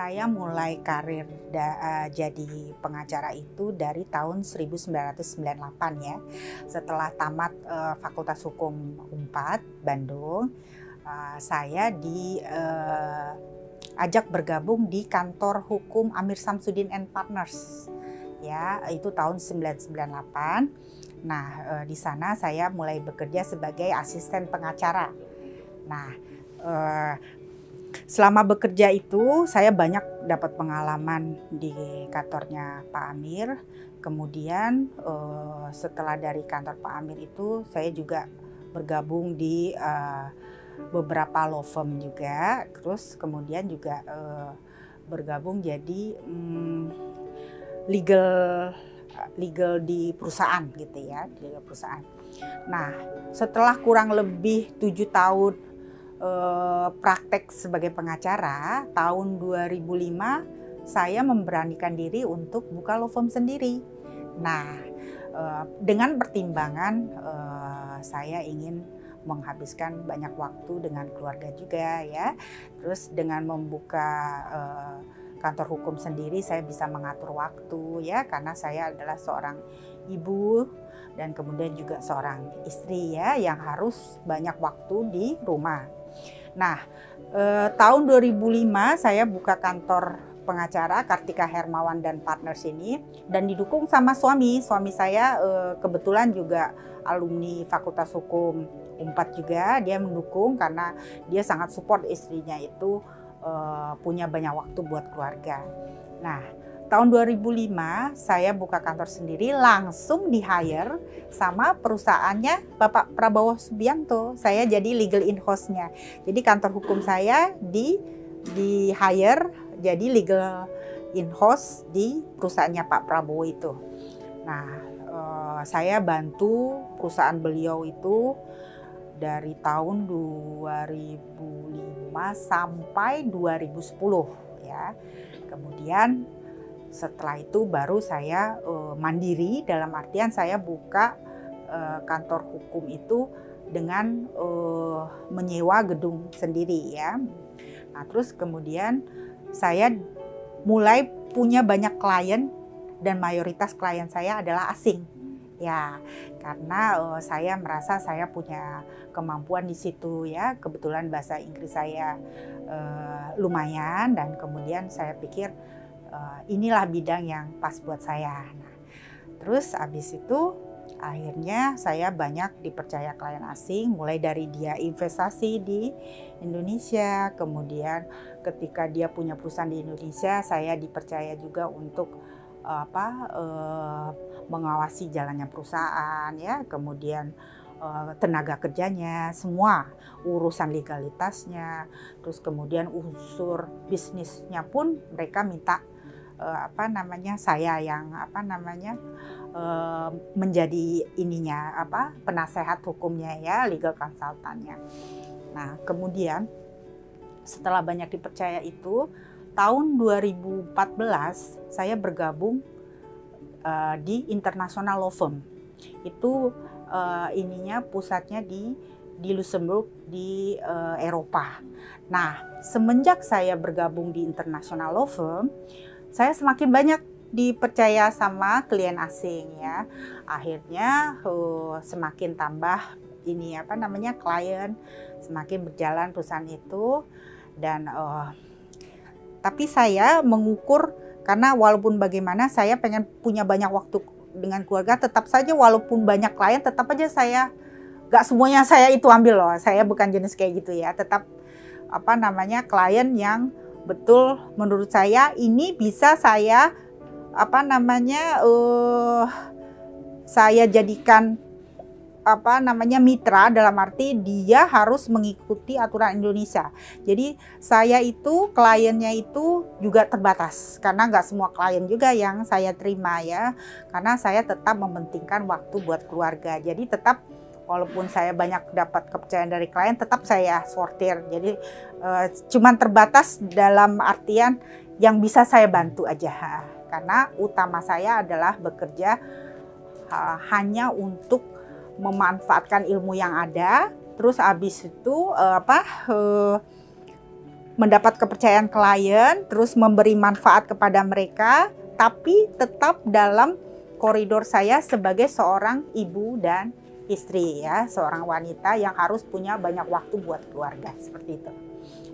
Saya mulai karir jadi pengacara itu dari tahun 1998 ya. Setelah tamat Fakultas Hukum Unpad Bandung, saya diajak bergabung di kantor hukum Amir Samsudin and Partners. Ya, itu tahun 1998. Nah, di sana saya mulai bekerja sebagai asisten pengacara. Nah, selama bekerja itu saya banyak dapat pengalaman di kantornya Pak Amir. Kemudian setelah dari kantor Pak Amir itu saya juga bergabung di beberapa law firm juga. Terus kemudian juga bergabung jadi legal di perusahaan gitu ya, di perusahaan. Nah, setelah kurang lebih 7 tahun praktek sebagai pengacara, tahun 2005 saya memberanikan diri untuk buka law firm sendiri. Nah, dengan pertimbangan saya ingin menghabiskan banyak waktu dengan keluarga juga ya. Terus dengan membuka kantor hukum sendiri saya bisa mengatur waktu ya, karena saya adalah seorang ibu dan kemudian juga seorang istri ya yang harus banyak waktu di rumah. Nah, tahun 2005 saya buka kantor pengacara Kartika Hermawan dan Partners ini dan didukung sama suami. Suami saya kebetulan juga alumni Fakultas Hukum Unpad juga. Dia mendukung karena dia sangat support istrinya itu punya banyak waktu buat keluarga. Nah, tahun 2005 saya buka kantor sendiri, langsung di-hire sama perusahaannya Bapak Prabowo Subianto. Saya jadi legal in-house-nya. Jadi kantor hukum saya di-hire jadi legal in-house di perusahaannya Pak Prabowo itu. Nah, saya bantu perusahaan beliau itu dari tahun 2005 sampai 2010 ya. Kemudian setelah itu baru saya mandiri, dalam artian saya buka kantor hukum itu dengan menyewa gedung sendiri ya. Nah, terus kemudian saya mulai punya banyak klien dan mayoritas klien saya adalah asing. Ya, karena saya merasa saya punya kemampuan di situ ya. Kebetulan bahasa Inggris saya lumayan dan kemudian saya pikir inilah bidang yang pas buat saya. Nah, terus abis itu akhirnya saya banyak dipercaya klien asing, mulai dari dia investasi di Indonesia, kemudian ketika dia punya perusahaan di Indonesia, saya dipercaya juga untuk mengawasi jalannya perusahaan ya, kemudian tenaga kerjanya, semua urusan legalitasnya, terus kemudian unsur bisnisnya pun mereka minta saya yang menjadi penasehat hukumnya ya, legal consultant-nya. Nah, kemudian setelah banyak dipercaya itu, tahun 2014 saya bergabung di International Law Firm. Itu pusatnya di Luxembourg di Eropa. Nah, semenjak saya bergabung di International Law Firm, saya semakin banyak dipercaya sama klien asing ya. Akhirnya semakin tambah klien, semakin berjalan perusahaan itu dan tapi saya mengukur, karena walaupun bagaimana saya pengen punya banyak waktu dengan keluarga, tetap saja walaupun banyak klien tetap aja saya gak semuanya saya itu ambil loh. Saya bukan jenis kayak gitu ya. Tetap klien yang betul menurut saya ini bisa saya saya jadikan mitra, dalam arti dia harus mengikuti aturan Indonesia. Jadi saya itu kliennya itu juga terbatas karena nggak semua klien juga yang saya terima ya, karena saya tetap mementingkan waktu buat keluarga. Jadi tetap walaupun saya banyak dapat kepercayaan dari klien, tetap saya sortir. Jadi cuman terbatas dalam artian yang bisa saya bantu aja, karena utama saya adalah bekerja hanya untuk memanfaatkan ilmu yang ada, terus habis itu mendapat kepercayaan klien, terus memberi manfaat kepada mereka, tapi tetap dalam koridor saya sebagai seorang ibu dan istri ya, seorang wanita yang harus punya banyak waktu buat keluarga, seperti itu.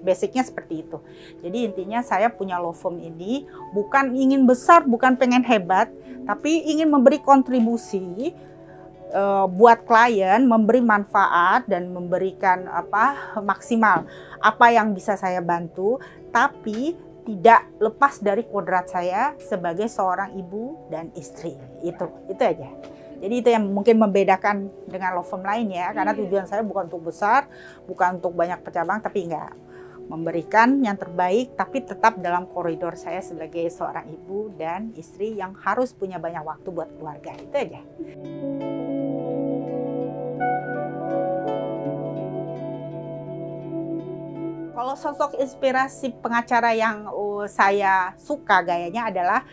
Basicnya seperti itu. Jadi intinya saya punya law firm ini bukan ingin besar, bukan pengen hebat, tapi ingin memberi kontribusi buat klien, memberi manfaat dan memberikan maksimal apa yang bisa saya bantu, tapi tidak lepas dari kodrat saya sebagai seorang ibu dan istri. Itu aja. Jadi itu yang mungkin membedakan dengan law firm lain ya, karena tujuan saya bukan untuk besar, bukan untuk banyak cabang, tapi enggak, memberikan yang terbaik, tapi tetap dalam koridor saya sebagai seorang ibu dan istri yang harus punya banyak waktu buat keluarga. Itu aja. Kalau sosok inspirasi pengacara yang saya suka gayanya adalah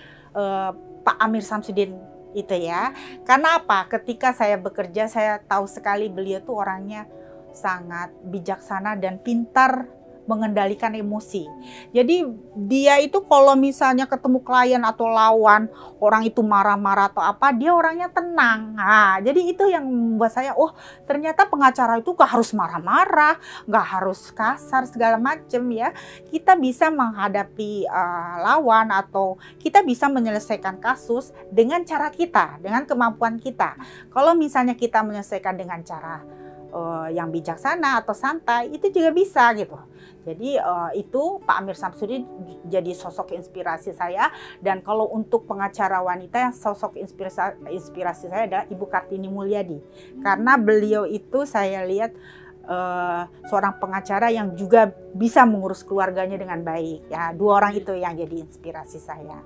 Pak Amir Samsudin itu ya. Karena apa? Ketika saya bekerja saya tahu sekali beliau tuh orangnya sangat bijaksana dan pintar mengendalikan emosi. Jadi dia itu kalau misalnya ketemu klien atau lawan, orang itu marah-marah atau apa, dia orangnya tenang. Nah, jadi itu yang membuat saya, oh ternyata pengacara itu gak harus marah-marah, gak harus kasar segala macem ya. Kita bisa menghadapi lawan atau kita bisa menyelesaikan kasus dengan cara kita, dengan kemampuan kita. Kalau misalnya kita menyelesaikan dengan cara yang bijaksana atau santai, itu juga bisa gitu. Jadi itu Pak Amir Samsudin jadi sosok inspirasi saya. Dan kalau untuk pengacara wanita, sosok inspirasi saya adalah Ibu Kartini Mulyadi. Karena beliau itu saya lihat seorang pengacara yang juga bisa mengurus keluarganya dengan baik. Ya, dua orang itu yang jadi inspirasi saya.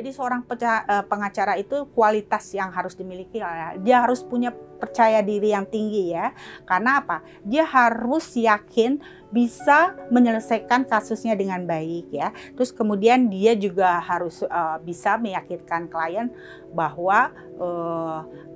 Jadi seorang pengacara itu kualitas yang harus dimiliki, dia harus punya percaya diri yang tinggi ya. Karena apa? Dia harus yakin bisa menyelesaikan kasusnya dengan baik ya. Terus kemudian dia juga harus bisa meyakinkan klien bahwa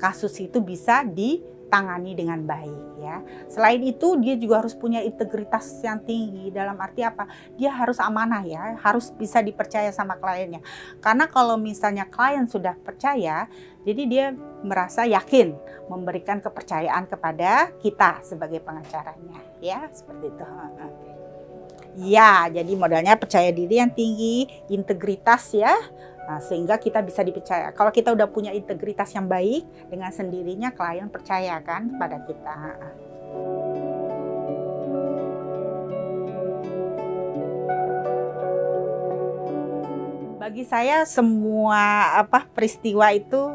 kasus itu bisa ditangani dengan baik ya. Selain itu dia juga harus punya integritas yang tinggi. Dalam arti apa? Dia harus amanah ya, harus bisa dipercaya sama kliennya. Karena kalau misalnya klien sudah percaya, jadi dia merasa yakin memberikan kepercayaan kepada kita sebagai pengacaranya ya, seperti itu. Ya, jadi modalnya percaya diri yang tinggi, integritas ya. Nah, sehingga kita bisa dipercaya. Kalau kita udah punya integritas yang baik, dengan sendirinya klien percaya kan pada kita. Bagi saya semua peristiwa itu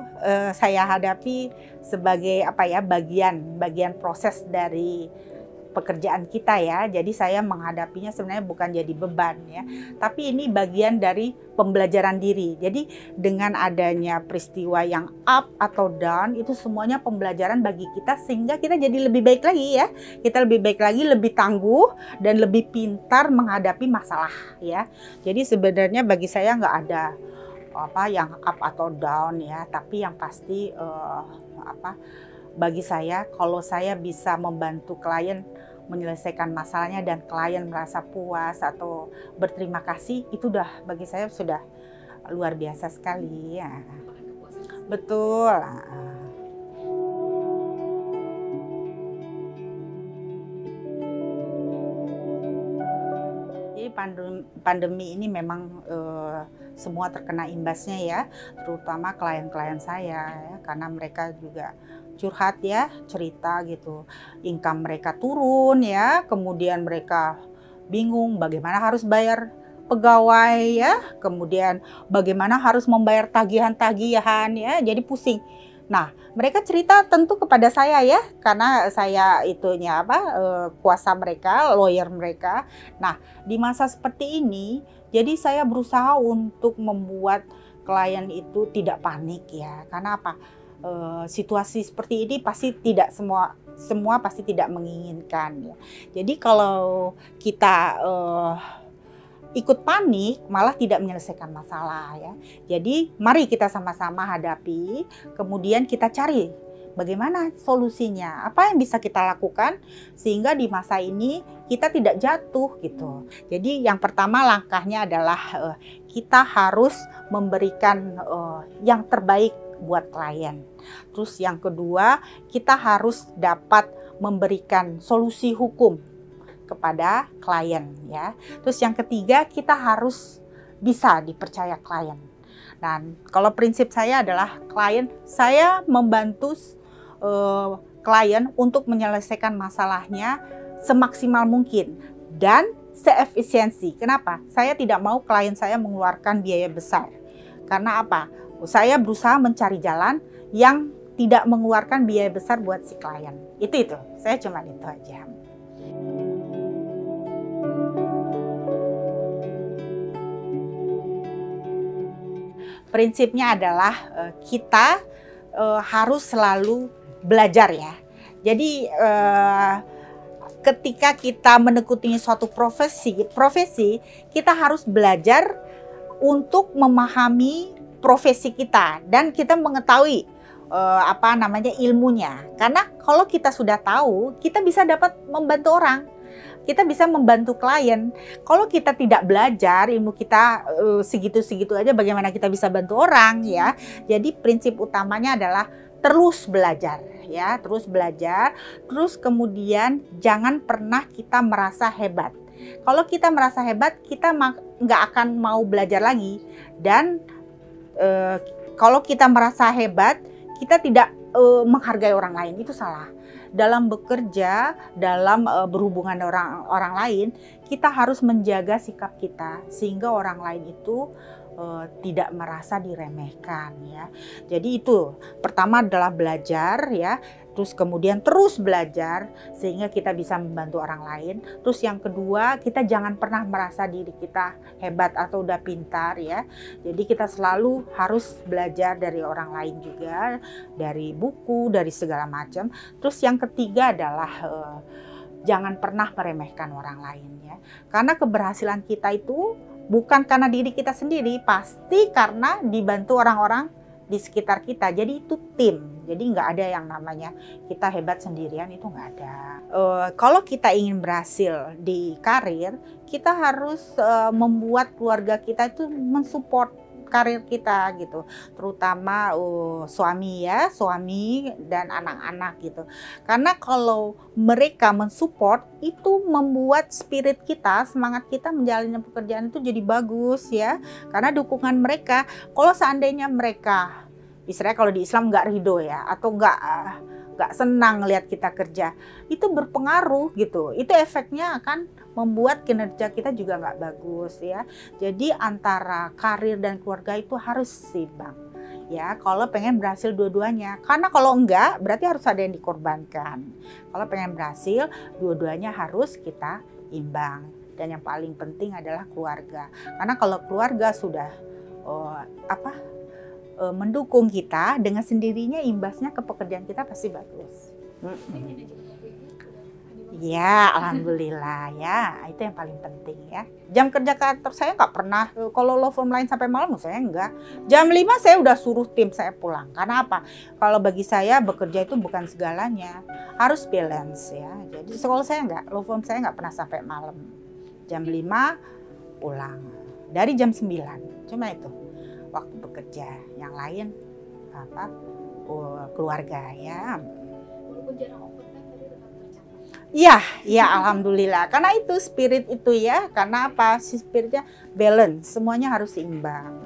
saya hadapi sebagai bagian proses dari pekerjaan kita ya. Jadi saya menghadapinya sebenarnya bukan jadi beban ya, tapi ini bagian dari pembelajaran diri. Jadi dengan adanya peristiwa yang up atau down, itu semuanya pembelajaran bagi kita sehingga kita jadi lebih baik lagi ya. Kita lebih baik lagi, lebih tangguh dan lebih pintar menghadapi masalah ya. Jadi sebenarnya bagi saya nggak ada yang up atau down ya, tapi yang pasti bagi saya, kalau saya bisa membantu klien menyelesaikan masalahnya dan klien merasa puas atau berterima kasih, itu bagi saya sudah luar biasa sekali ya. Betul. Jadi pandemi ini memang semua terkena imbasnya ya, terutama klien-klien saya ya, karena mereka juga curhat ya, cerita gitu, income mereka turun ya, kemudian mereka bingung bagaimana harus bayar pegawai ya, kemudian bagaimana harus membayar tagihan-tagihan ya, jadi pusing. Nah, mereka cerita tentu kepada saya ya, karena saya kuasa mereka, lawyer mereka. Nah, di masa seperti ini, jadi saya berusaha untuk membuat klien itu tidak panik ya, karena apa? Situasi seperti ini pasti tidak semua pasti tidak menginginkan ya. Jadi kalau kita ikut panik malah tidak menyelesaikan masalah ya. Jadi mari kita sama-sama hadapi, kemudian kita cari bagaimana solusinya, apa yang bisa kita lakukan sehingga di masa ini kita tidak jatuh gitu. Jadi yang pertama langkahnya adalah kita harus memberikan yang terbaik buat klien. Terus yang kedua, kita harus dapat memberikan solusi hukum kepada klien ya. Terus yang ketiga, kita harus bisa dipercaya klien. Dan kalau prinsip saya adalah saya membantu klien untuk menyelesaikan masalahnya semaksimal mungkin dan seefisiensi. Kenapa? Saya tidak mau klien saya mengeluarkan biaya besar. Karena apa? Saya berusaha mencari jalan yang tidak mengeluarkan biaya besar buat si klien. Itu. Saya cuma itu aja. Prinsipnya adalah kita harus selalu belajar ya. Jadi ketika kita menekuni suatu profesi kita harus belajar untuk memahami profesi kita dan kita mengetahui ilmunya. Karena kalau kita sudah tahu, kita bisa dapat membantu orang. Kita bisa membantu klien. Kalau kita tidak belajar, ilmu kita segitu-segitu aja, bagaimana kita bisa bantu orang ya. Jadi prinsip utamanya adalah terus belajar ya, terus belajar. Terus kemudian jangan pernah kita merasa hebat. Kalau kita merasa hebat, kita nggak akan mau belajar lagi. Dan kalau kita merasa hebat, kita tidak menghargai orang lain, itu salah. Dalam bekerja, dalam berhubungan dengan orang lain, kita harus menjaga sikap kita sehingga orang lain itu tidak merasa diremehkan ya. Jadi itu pertama adalah belajar ya, terus kemudian terus belajar sehingga kita bisa membantu orang lain. Terus yang kedua, kita jangan pernah merasa diri kita hebat atau udah pintar ya. Jadi kita selalu harus belajar dari orang lain juga, dari buku, dari segala macam. Terus yang ketiga adalah jangan pernah meremehkan orang lain ya. Karena keberhasilan kita itu bukan karena diri kita sendiri, pasti karena dibantu orang-orang di sekitar kita. Jadi itu tim. Jadi nggak ada yang namanya kita hebat sendirian, itu nggak ada. Kalau kita ingin berhasil di karir, kita harus membuat keluarga kita itu mensupport karir kita gitu, terutama suami dan anak-anak gitu. Karena kalau mereka mensupport, itu membuat spirit kita, semangat kita menjalani pekerjaan itu jadi bagus ya. Karena dukungan mereka, kalau seandainya mereka, istilahnya kalau di Islam nggak ridho ya, atau nggak senang lihat kita kerja, itu berpengaruh gitu. Itu efeknya akan membuat kinerja kita juga nggak bagus ya. Jadi antara karir dan keluarga itu harus seimbang ya, kalau pengen berhasil dua-duanya. Karena kalau enggak, berarti harus ada yang dikorbankan. Kalau pengen berhasil, dua-duanya harus kita imbang. Dan yang paling penting adalah keluarga. Karena kalau keluarga sudah mendukung kita, dengan sendirinya imbasnya ke pekerjaan kita pasti bagus. Ya, alhamdulillah ya, itu yang paling penting ya. Jam kerja kantor saya nggak pernah, kalau law firm lain sampai malam saya enggak. Jam 5 saya udah suruh tim saya pulang. Karena apa? Kalau bagi saya bekerja itu bukan segalanya, harus balance ya. Jadi kalau saya enggak, law firm saya nggak pernah sampai malam. Jam 5 pulang, dari jam 9, cuma itu waktu bekerja. Yang lain keluarga ya. Walaupun jarang overtime tapi tetap tercapai. Iya, alhamdulillah. Karena itu spirit itu ya. Karena apa? Spiritnya balance, semuanya harus seimbang.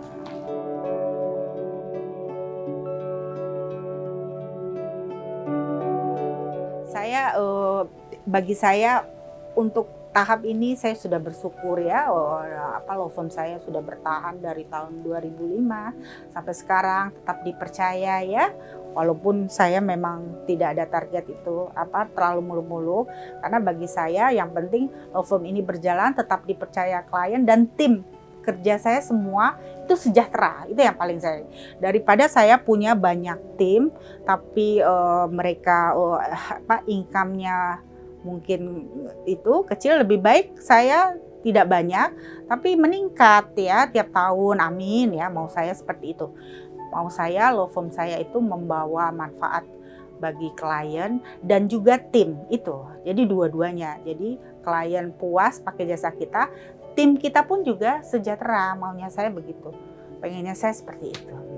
Bagi saya untuk tahap ini saya sudah bersyukur ya, law firm saya sudah bertahan dari tahun 2005 sampai sekarang, tetap dipercaya ya. Walaupun saya memang tidak ada target itu terlalu mulu-mulu, karena bagi saya yang penting law firm ini berjalan, tetap dipercaya klien dan tim kerja saya semua itu sejahtera. Itu yang paling saya, daripada saya punya banyak tim tapi mereka income-nya mungkin itu kecil, lebih baik saya tidak banyak tapi meningkat ya tiap tahun. Amin ya, mau saya seperti itu. Mau saya law firm saya itu membawa manfaat bagi klien dan juga tim itu. Jadi dua-duanya. Jadi klien puas pakai jasa kita, tim kita pun juga sejahtera. Maunya saya begitu. Pengennya saya seperti itu.